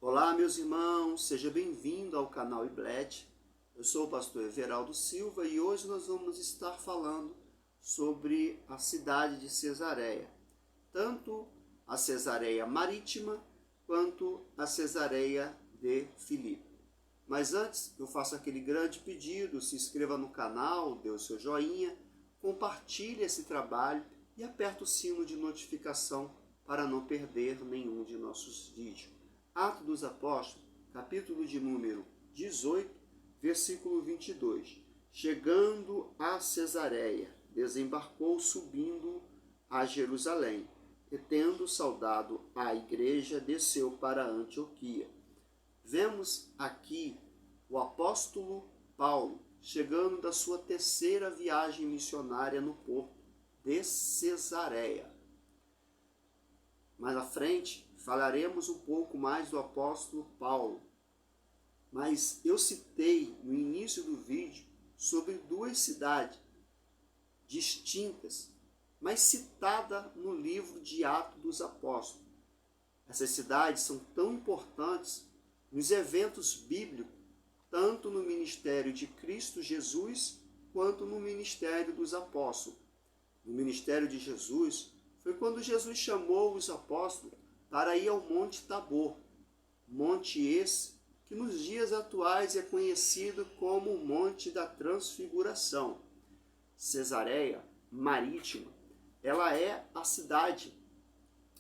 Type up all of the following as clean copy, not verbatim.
Olá, meus irmãos, seja bem-vindo ao canal Iblet. Eu sou o pastor Everaldo Silva e hoje nós vamos estar falando sobre a cidade de Cesareia, tanto a Cesareia Marítima quanto a Cesareia de Filipe. Mas antes, eu faço aquele grande pedido: se inscreva no canal, dê o seu joinha, compartilhe esse trabalho e aperte o sino de notificação para não perder nenhum de nossos vídeos. Atos dos Apóstolos, capítulo de número 18, versículo 22. Chegando a Cesareia, desembarcou subindo a Jerusalém, e tendo saudado a igreja, desceu para Antioquia. Vemos aqui o apóstolo Paulo chegando da sua terceira viagem missionária no porto de Cesareia. Mais à frente, falaremos um pouco mais do apóstolo Paulo. Mas eu citei no início do vídeo sobre duas cidades distintas, mas citadas no livro de Atos dos Apóstolos. Essas cidades são tão importantes nos eventos bíblicos, tanto no ministério de Cristo Jesus, quanto no ministério dos apóstolos. No ministério de Jesus, foi quando Jesus chamou os apóstolos para ir ao Monte Tabor, monte esse que nos dias atuais é conhecido como o Monte da Transfiguração. Cesareia Marítima, ela é a cidade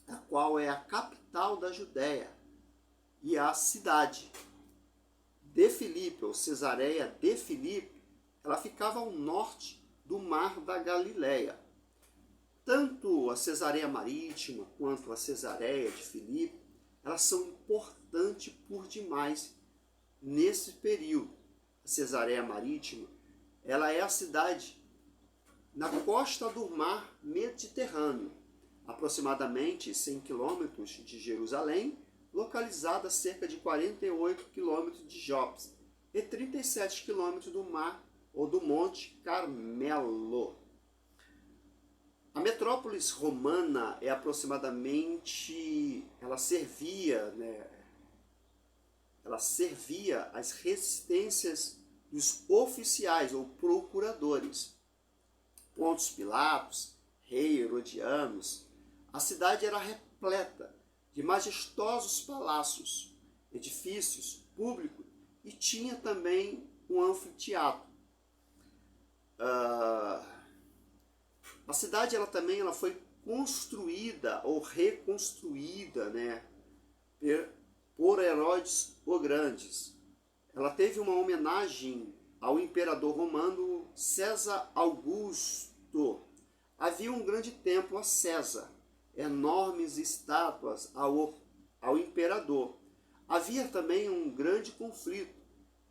a qual é a capital da Judéia, e a cidade de Filipe, ou Cesareia de Filipe, ela ficava ao norte do Mar da Galileia. Tanto a Cesareia Marítima quanto a Cesareia de Filipe, elas são importantes por demais nesse período. A Cesareia Marítima, ela é a cidade na costa do mar Mediterrâneo, aproximadamente 100 quilômetros de Jerusalém, localizada a cerca de 48 quilômetros de Jope e 37 quilômetros do mar ou do Monte Carmelo. A metrópolis romana é aproximadamente, ela servia às resistências dos oficiais ou procuradores. Pôncio Pilatos, rei Herodianos, a cidade era repleta de majestosos palácios, edifícios públicos, e tinha também um anfiteatro. A cidade ela foi construída ou reconstruída por Herodes o Grande. Ela teve uma homenagem ao imperador romano César Augusto. Havia um grande templo a César, enormes estátuas ao imperador. Havia também um grande conflito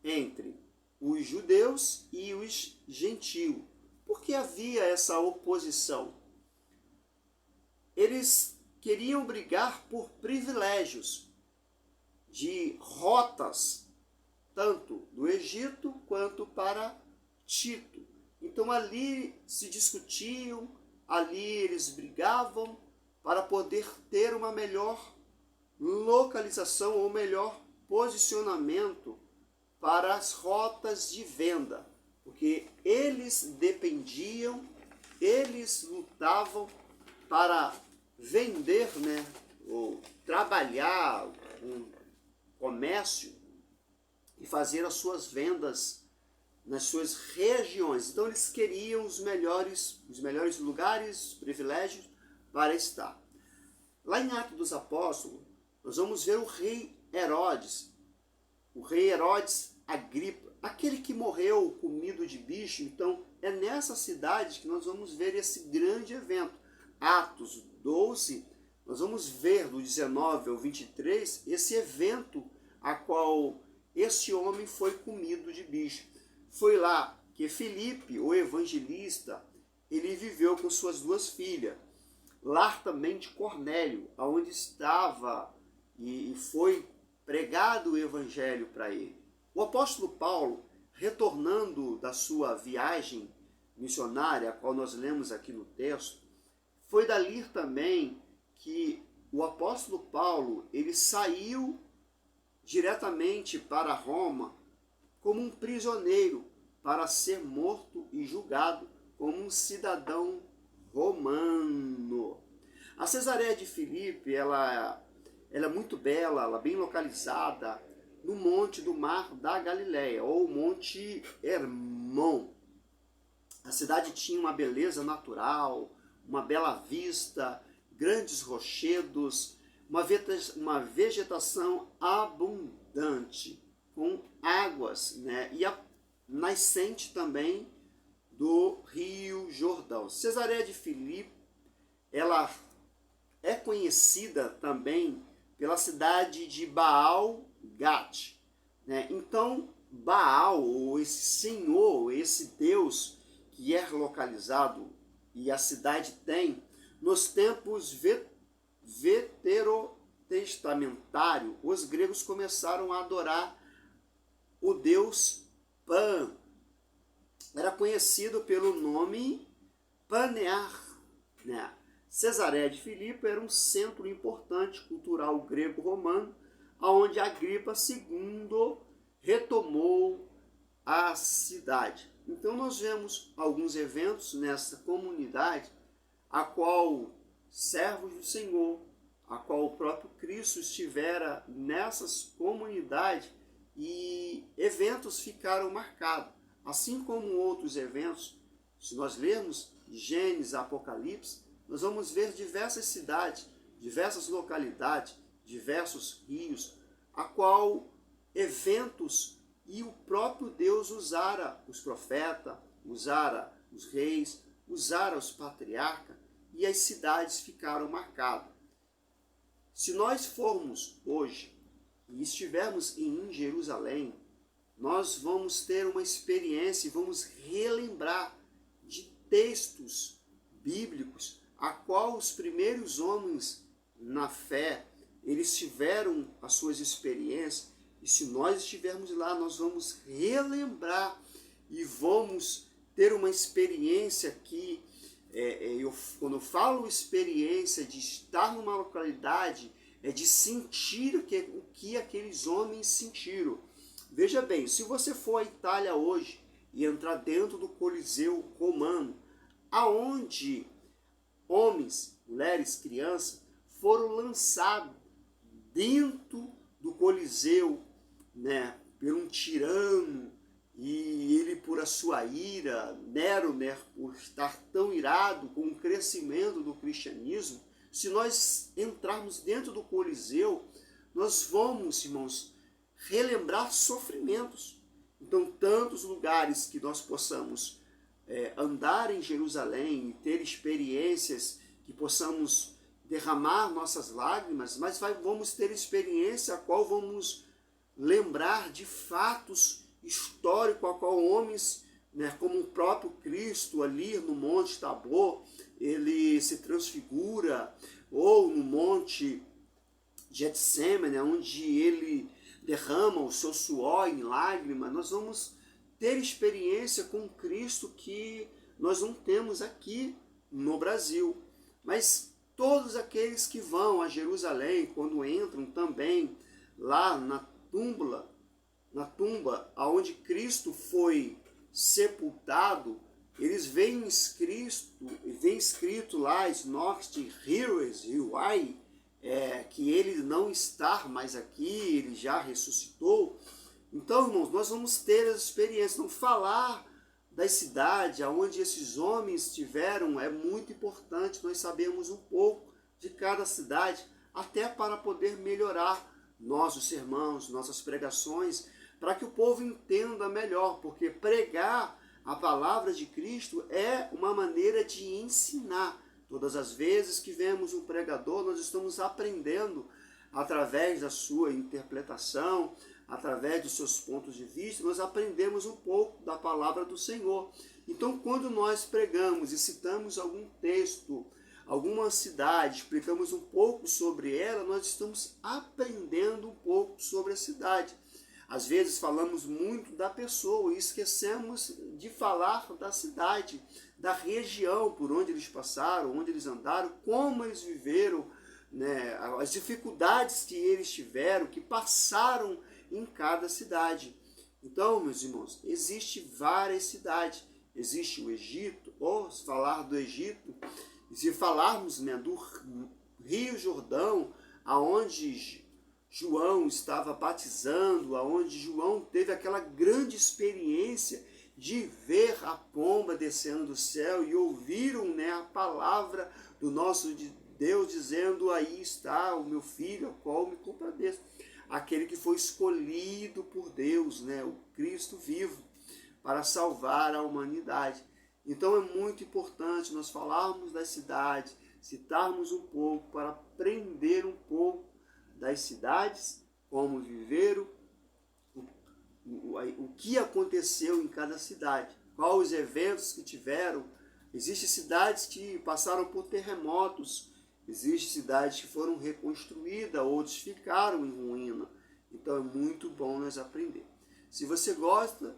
entre os judeus e os gentios. Por que havia essa oposição? Eles queriam brigar por privilégios de rotas, tanto do Egito quanto para Tito. Então ali se discutiam, ali eles brigavam para poder ter uma melhor localização ou melhor posicionamento para as rotas de venda, porque eles dependiam, eles lutavam para vender, ou trabalhar um comércio e fazer as suas vendas nas suas regiões. Então eles queriam os melhores lugares, privilégios para estar. Lá em Atos dos Apóstolos, nós vamos ver o rei Herodes Agripa, aquele que morreu comido de bicho. Então é nessa cidade que nós vamos ver esse grande evento. Atos 12, nós vamos ver do 19 ao 23 esse evento a qual esse homem foi comido de bicho. Foi lá que Filipe, o evangelista, ele viveu com suas duas filhas. Lar também de Cornélio, onde estava e foi pregado o evangelho para ele. O apóstolo Paulo, retornando da sua viagem missionária, a qual nós lemos aqui no texto, foi dali também que o apóstolo Paulo, ele saiu diretamente para Roma como um prisioneiro para ser morto e julgado como um cidadão romano. A Cesareia de Filipe, ela é muito bela, ela é bem localizada no monte do Mar da Galileia, ou Monte Hermon. A cidade tinha uma beleza natural, uma bela vista, grandes rochedos, uma vegetação abundante, com águas, né? E a nascente também do Rio Jordão. Cesareia de Filipe, ela é conhecida também pela cidade de Baal-Gat, né? Então, Baal, ou esse senhor, esse Deus que é localizado e a cidade tem, nos tempos veterotestamentários, os gregos começaram a adorar o deus Pan. Era conhecido pelo nome Panear, né? Cesareia de Filipe era um centro importante cultural grego-romano, onde Agripa II retomou a cidade. Então nós vemos alguns eventos nessa comunidade, a qual servos do Senhor, a qual o próprio Cristo estivera nessas comunidades, e eventos ficaram marcados. Assim como outros eventos, se nós lermos Gênesis, Apocalipse, nós vamos ver diversas cidades, diversas localidades, diversos rios, a qual eventos e o próprio Deus usara os profetas, usara os reis, usara os patriarcas, e as cidades ficaram marcadas. Se nós formos hoje e estivermos em Jerusalém, nós vamos ter uma experiência e vamos relembrar de textos bíblicos a qual os primeiros homens na fé, eles tiveram as suas experiências, e se nós estivermos lá, nós vamos relembrar e vamos ter uma experiência que, quando eu falo experiência de estar numa localidade, é de sentir o que aqueles homens sentiram. Veja bem, se você for à Itália hoje e entrar dentro do Coliseu Romano, aonde homens, mulheres, crianças foram lançados dentro do Coliseu, né, por um tirano, e ele por a sua ira, Nero, né, por estar tão irado com o crescimento do cristianismo. Se nós entrarmos dentro do Coliseu, nós vamos, irmãos, relembrar sofrimentos. Então, tantos lugares que nós possamos andar em Jerusalém e ter experiências que possamos derramar nossas lágrimas, mas vamos ter experiência a qual vamos lembrar de fatos históricos a qual homens, né, como o próprio Cristo ali no Monte Tabor, ele se transfigura, ou no Monte Getsêmani, onde ele derrama o seu suor em lágrima. Nós vamos ter experiência com Cristo que nós não temos aqui no Brasil. Mas todos aqueles que vão a Jerusalém, quando entram também lá na tumba onde Cristo foi sepultado, eles veem escrito lá, North Heroes, Why, que ele não está mais aqui, ele já ressuscitou. Então, irmãos, nós vamos ter as experiências. Não falar da cidade onde esses homens estiveram é muito importante. Nós sabemos um pouco de cada cidade, até para poder melhorar nossos sermões, nossas pregações, para que o povo entenda melhor, porque pregar a palavra de Cristo é uma maneira de ensinar. Todas as vezes que vemos um pregador, nós estamos aprendendo através da sua interpretação, através dos seus pontos de vista, nós aprendemos um pouco da palavra do Senhor. Então, quando nós pregamos e citamos algum texto, alguma cidade, explicamos um pouco sobre ela, nós estamos aprendendo um pouco sobre a cidade. Às vezes falamos muito da pessoa e esquecemos de falar da cidade, da região por onde eles passaram, onde eles andaram, como eles viveram, né, as dificuldades que eles tiveram, que passaram em cada cidade. Então, meus irmãos, existem várias cidades. Existe o Egito, ou se falar do Egito, se falarmos, né, do Rio Jordão, aonde João estava batizando, aonde João teve aquela grande experiência de ver a pomba descendo do céu e ouviram, né, a palavra do nosso Deus dizendo: aí está o meu filho, ao qual me compadeço. Aquele que foi escolhido por Deus, né, o Cristo vivo, para salvar a humanidade. Então é muito importante nós falarmos das cidades, citarmos um pouco para aprender um pouco das cidades, como viveram, o que aconteceu em cada cidade, quais os eventos que tiveram. Existem cidades que passaram por terremotos, existem cidades que foram reconstruídas, outros ficaram em ruína. Então é muito bom nós aprender. Se você gosta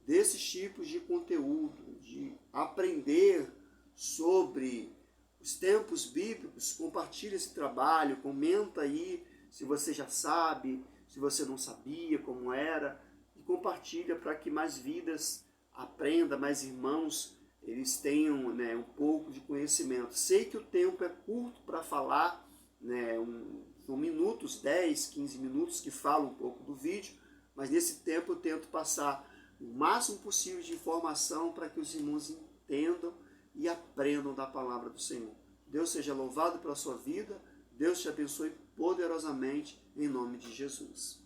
desses tipos de conteúdo, de aprender sobre os tempos bíblicos, compartilhe esse trabalho, comenta aí se você já sabe, se você não sabia como era, e compartilha para que mais vidas aprendam, mais irmãos eles tenham, né, um pouco de conhecimento. Sei que o tempo é curto para falar, né, são minutos, 10, 15 minutos que falam um pouco do vídeo, mas nesse tempo eu tento passar o máximo possível de informação para que os irmãos entendam e aprendam da palavra do Senhor. Deus seja louvado pela sua vida, Deus te abençoe poderosamente, em nome de Jesus.